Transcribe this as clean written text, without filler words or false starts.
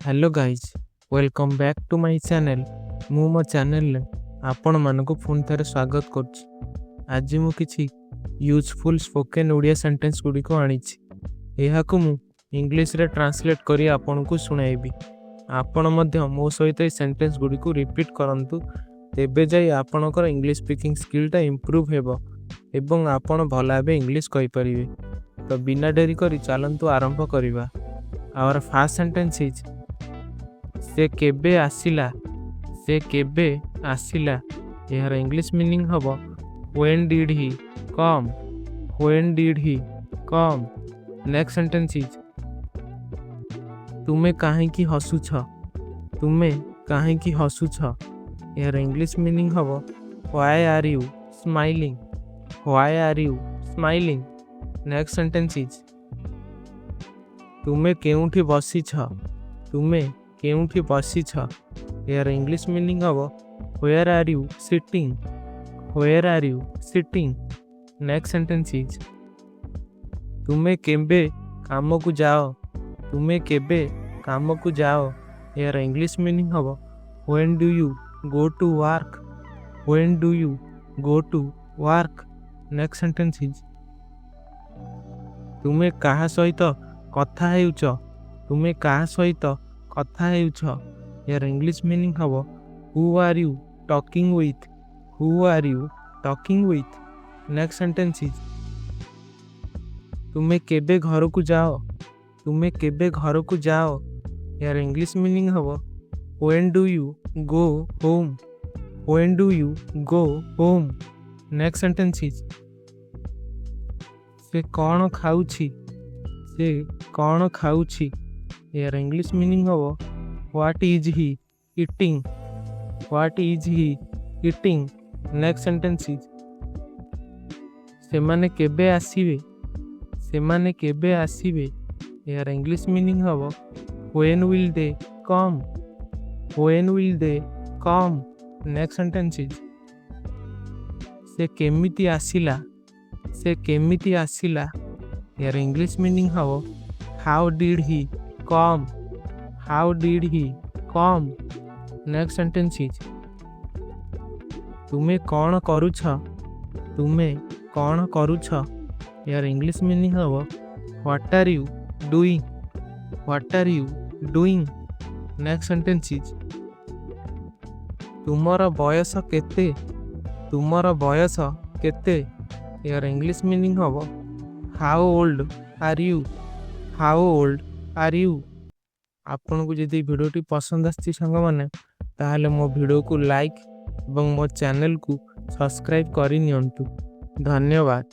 Hello guys welcome back to my channel. मु मो channel आपण मानक पुणी थे स्वागत करुच्ची। आज मु किछि यूजफुल स्पोकन ओडिया सेंटेंस गुडी को आनीछि। एहाकु मु इंग्लिश रे ट्रांसलेट करी आपण को सुनाइबी। आपण मध्य मो सहित सेंटेंस गुडी को रिपीट करंतु, तेबे जाई आपणकर इंग्लिश स्पीकिंग स्किलटा इंप्रूव हेबो एवं आपण भलाबे इंग्लिश कहि परिबे। तो बिना डेरी करी चलंतु आरंभ करिबा। आवर फर्स्ट सेंटेंस इज से केबे आसिला। से केबे आसिला यार इंग्लिश मीनिंग हबो when did he come. When did he come. Next sentence is तुमे काहे की हसुछ। तुमे काहे की हसुछ यार इंग्लिश मीनिंग हबो why are you smiling. Why are you smiling. Next sentence is तुमे केउठी बसिछ। तुमे केउठी बसिछ यार इंग्लिश मीनिंग हबो where are you sitting. Where are you sitting. Next sentence is तुमे केबे काम को जाओ। तुमे केबे काम को जाओ यार इंग्लिश मीनिंग हबो when do you go to work. When do you go to work. Next sentence is तुमे काहा सहित कथा हेउछ। तुमे काहा सहित कथा हेउछ यार इंग्लिश मीनिंग हबो who are you talking with. Who are you talking with. Next sentence is तुमे केबे घर को जाओ। तुमे केबे घर को जाओ यार इंग्लिश मीनिंग हबो when do you go home. When do you go home. Next sentence is से कौन खाउछि। से कौन खाउछि यार इंग्लिश मीनिंग हबो what is he eating. What is he eating. Next sentence is सेमाने केबे आसीबे। सेमाने केबे आसीबे यार इंग्लिश मीनिंग हबो when will they come. When will they come. Next sentence is से केमिति आसिला। से केमिति आसिला यार इंग्लिश मीनिंग हबो how did he come. How did he come. Next sentence is तुमे कौन करुछ। तुमे कौन करुछ यार इंग्लिश मीनिंग हबो what are you doing. What are you doing. Next sentence is तुमर बयस केते। तुमर बयस केते यार इंग्लिश मीनिंग हबो how old are you. How old are you. आपन को यदि वीडियोटी पसंद आछि संग माने ताहले मो वीडियो को लाइक एवं मो चैनल को सब्सक्राइब करि नियंतु। धन्यवाद।